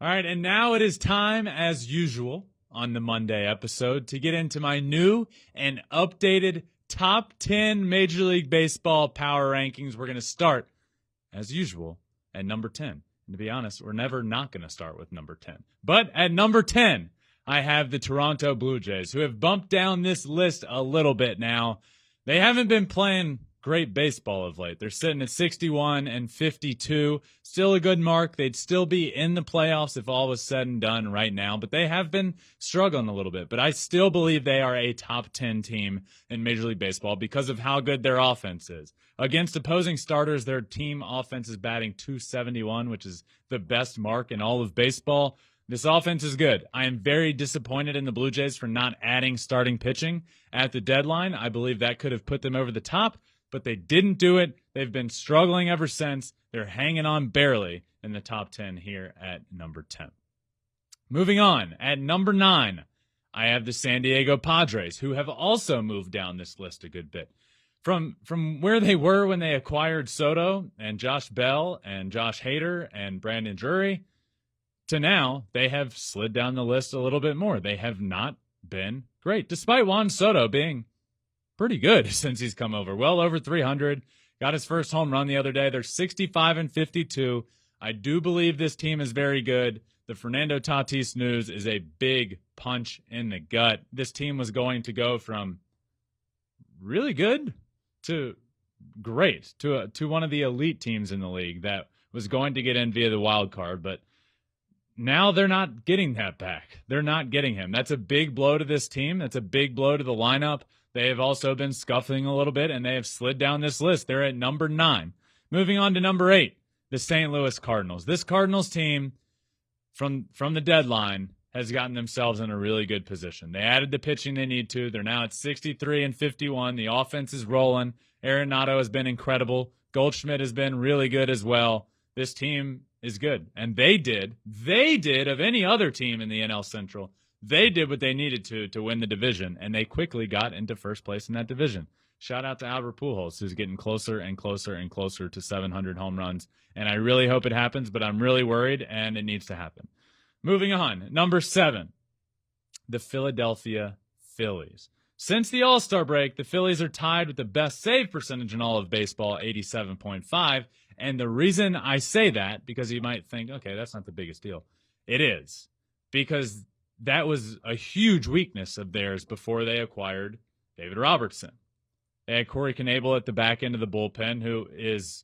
All right, and now it is time, as usual, on the Monday episode to get into my new and updated top 10 Major League Baseball power rankings. We're going to start, as usual, at number 10. And to be honest, we're never not going to start with number 10. But at number 10, I have the Toronto Blue Jays, who have bumped down this list a little bit now. They haven't been playing great baseball of late. They're sitting at 61 and 52. Still a good mark. They'd still be in the playoffs if all was said and done right now, but they have been struggling a little bit. But I still believe they are a top 10 team in Major League Baseball because of how good their offense is. Against opposing starters, their team offense is batting .271, which is the best mark in all of baseball. This offense is good. I am very disappointed in the Blue Jays for not adding starting pitching at the deadline. I believe that could have put them over the top, but they didn't do it. They've been struggling ever since. They're hanging on barely in the top 10 here at number 10. Moving on, at number 9, I have the San Diego Padres, who have also moved down this list a good bit. From where they were when they acquired Soto and Josh Bell and Josh Hader and Brandon Drury, to now, they have slid down the list a little bit more. They have not been great, despite Juan Soto being pretty good since he's come over. Well over 300. Got his first home run the other day. They're 65 and 52. I do believe this team is very good. The Fernando Tatis news is a big punch in the gut. This team was going to go from really good to great to one of the elite teams in the league that was going to get in via the wild card, but now they're not getting that back. They're not getting him. That's a big blow to this team. That's a big blow to the lineup. They have also been scuffling a little bit, and they have slid down this list. They're at number 9. Moving on to number 8, the St. Louis Cardinals. This Cardinals team, from the deadline, has gotten themselves in a really good position. They added the pitching they need to. They're now at 63 and 51. The offense is rolling. Arenado has been incredible. Goldschmidt has been really good as well. This team is good. And they did, of any other team in the NL Central, they did what they needed to win the division, and they quickly got into first place in that division. Shout out to Albert Pujols, who's getting closer and closer and closer to 700 home runs, and I really hope it happens, but I'm really worried, and it needs to happen. Moving on, number 7, the Philadelphia Phillies. Since the All-Star break, the Phillies are tied with the best save percentage in all of baseball, 87.5, and the reason I say that, because you might think, okay, that's not the biggest deal. It is, because that was a huge weakness of theirs before they acquired David Robertson. They had Corey Knebel at the back end of the bullpen, who is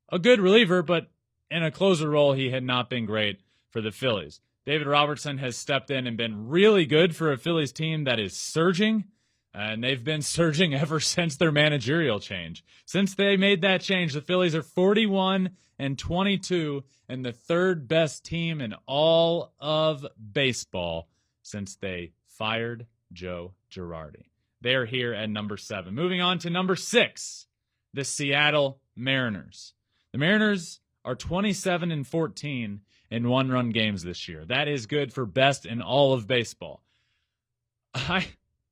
a good reliever, but in a closer role, he had not been great for the Phillies. David Robertson has stepped in and been really good for a Phillies team that is surging, and they've been surging ever since their managerial change. Since they made that change, the Phillies are 41 and 22 and the third best team in all of baseball since they fired Joe Girardi. They're here at number 7. Moving on to number 6, the Seattle Mariners. The Mariners are 27 and 14 in one-run games this year. That is good for best in all of baseball.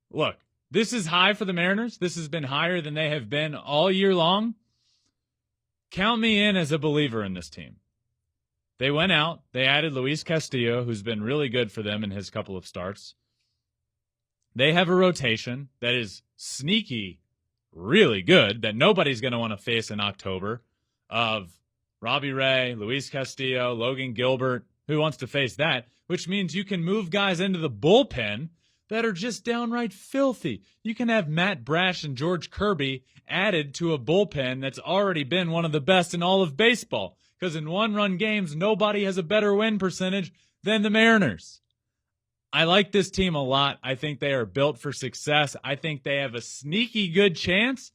Look, this is high for the Mariners. This has been higher than they have been all year long. Count me in as a believer in this team. They went out. They added Luis Castillo, who's been really good for them in his couple of starts. They have a rotation that is sneaky, really good, that nobody's going to want to face in October, of Robbie Ray, Luis Castillo, Logan Gilbert. Who wants to face that? Which means you can move guys into the bullpen that are just downright filthy. You can have Matt Brash and George Kirby added to a bullpen that's already been one of the best in all of baseball. Because in one-run games, nobody has a better win percentage than the Mariners. I like this team a lot. I think they are built for success. I think they have a sneaky good chance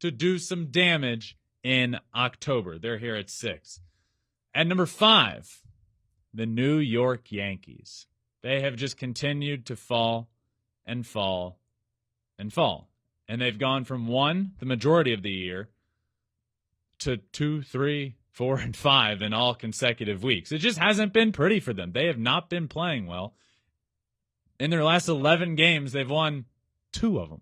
to do some damage in October. They're here at 6. At number 5, the New York Yankees. They have just continued to fall and fall and fall. And they've gone from 1, the majority of the year, to 2, 3, 4, and 5 in all consecutive weeks. It just hasn't been pretty for them. They have not been playing well. In their last 11 games, they've won 2 of them.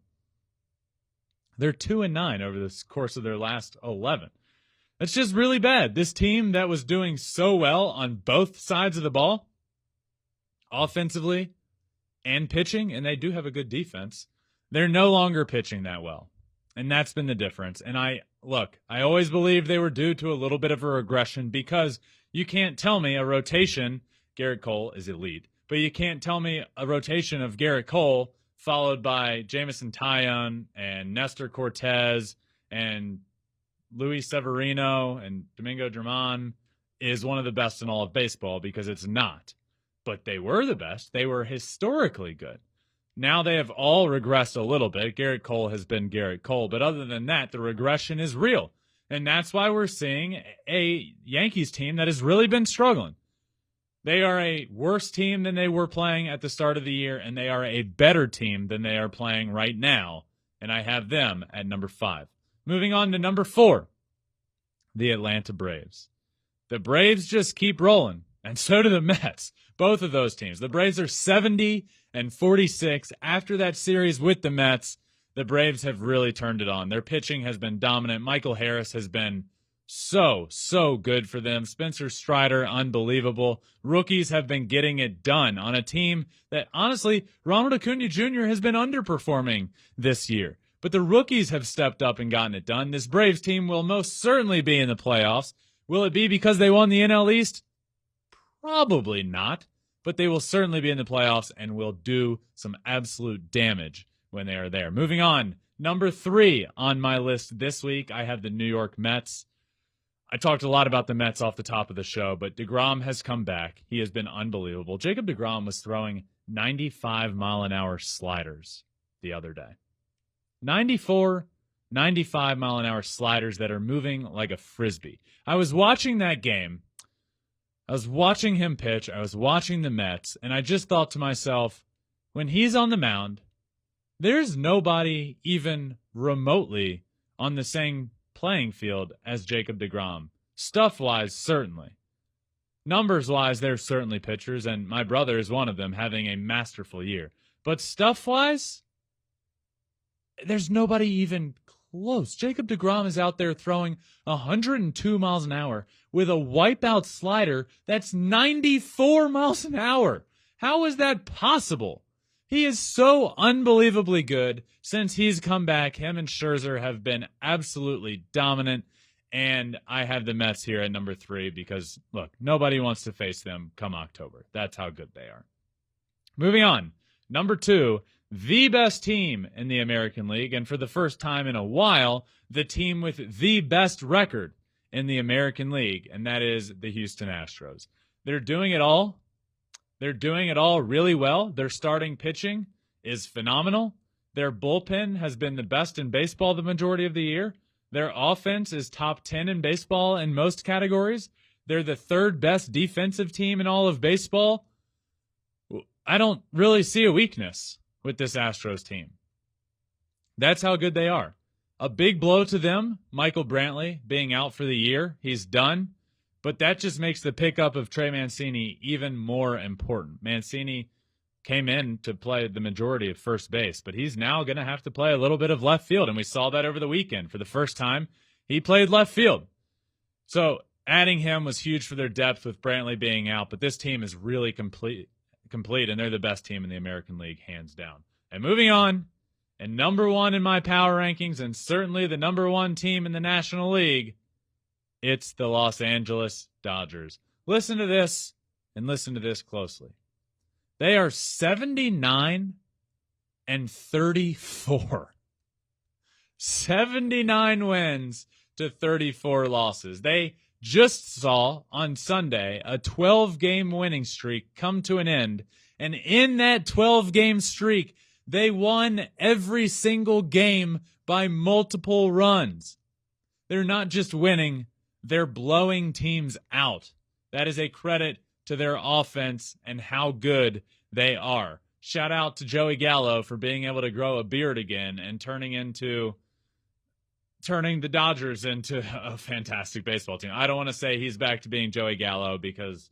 They're 2-9 over the course of their last 11. That's just really bad. This team that was doing so well on both sides of the ball, offensively and pitching, and they do have a good defense. They're no longer pitching that well, and that's been the difference. And I always believed they were due to a little bit of a regression because you can't tell me a rotation. Garrett Cole is elite, but you can't tell me a rotation of Garrett Cole followed by Jamison Tyone and Nestor Cortez and Luis Severino and Domingo Germán is one of the best in all of baseball, because it's not. But they were the best. They were historically good. Now they have all regressed a little bit. Garrett Cole has been Garrett Cole, but other than that, the regression is real. And that's why we're seeing a Yankees team that has really been struggling. They are a worse team than they were playing at the start of the year, and they are a better team than they are playing right now, and I have them at number 5. Moving on to number 4, the Atlanta Braves. The Braves just keep rolling, and so do the Mets, both of those teams. The Braves are 70-46. After that series with the Mets, the Braves have really turned it on. Their pitching has been dominant. Michael Harris has been so good for them. Spencer Strider, unbelievable. Rookies have been getting it done on a team that, honestly, Ronald Acuna Jr. has been underperforming this year. But the rookies have stepped up and gotten it done. This Braves team will most certainly be in the playoffs. Will it be because they won the NL East? Probably not. But they will certainly be in the playoffs and will do some absolute damage when they are there. Moving on, number 3 on my list this week, I have the New York Mets. I talked a lot about the Mets off the top of the show, but DeGrom has come back. He has been unbelievable. Jacob DeGrom was throwing 95-mile-an-hour sliders the other day. 95-mile-an-hour sliders that are moving like a Frisbee. I was watching that game. I was watching him pitch. I was watching the Mets, and I just thought to myself, when he's on the mound, there's nobody even remotely on the same playing field as Jacob DeGrom. Stuff-wise, certainly. Numbers-wise, there's certainly pitchers, and my brother is one of them, having a masterful year. But stuff-wise, there's nobody even close. Jacob DeGrom is out there throwing 102 miles an hour with a wipeout slider that's 94 miles an hour. How is that possible? He is so unbelievably good since he's come back. Him and Scherzer have been absolutely dominant, and I have the Mets here at number 3 because, look, nobody wants to face them come October. That's how good they are. Moving on, number 2, the best team in the American League, and for the first time in a while, the team with the best record in the American League, and that is the Houston Astros. They're doing it all. They're doing it all really well. Their starting pitching is phenomenal. Their bullpen has been the best in baseball the majority of the year. Their offense is top 10 in baseball in most categories. They're the 3rd best defensive team in all of baseball. I don't really see a weakness with this Astros team. That's how good they are. A big blow to them, Michael Brantley being out for the year. He's done. But that just makes the pickup of Trey Mancini even more important. Mancini came in to play the majority of first base, but he's now going to have to play a little bit of left field, and we saw that over the weekend. For the first time, he played left field. So adding him was huge for their depth with Brantley being out, but this team is really complete, and they're the best team in the American League, hands down. And moving on, and number 1 in my power rankings, and certainly the number 1 team in the National League, it's the Los Angeles Dodgers. Listen to this, and listen to this closely. They are 79-34. 79 wins to 34 losses. They just saw on Sunday a 12-game winning streak come to an end, and in that 12-game streak, they won every single game by multiple runs. They're not just winning, they're blowing teams out. That is a credit to their offense and how good they are. Shout out to Joey Gallo for being able to grow a beard again and turning the Dodgers into a fantastic baseball team. I don't want to say he's back to being Joey Gallo because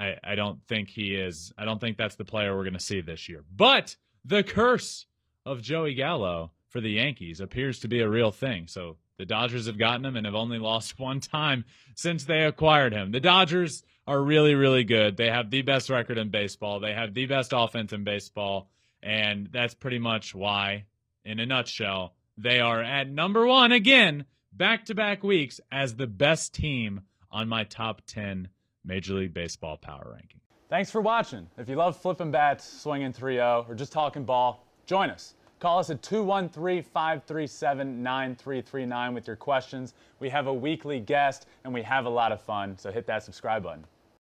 I don't think he is. I don't think that's the player we're going to see this year. But the curse of Joey Gallo for the Yankees appears to be a real thing. So the Dodgers have gotten him and have only lost one time since they acquired him. The Dodgers are really, really good. They have the best record in baseball. They have the best offense in baseball. And that's pretty much why, in a nutshell, they are at number one again, back-to-back weeks, as the best team on my top 10 Major League Baseball power ranking. Thanks for watching. If you love flipping bats, swinging 3-0, or just talking ball, join us. Call us at 213-537-9339 with your questions. We have a weekly guest, and we have a lot of fun, so hit that subscribe button.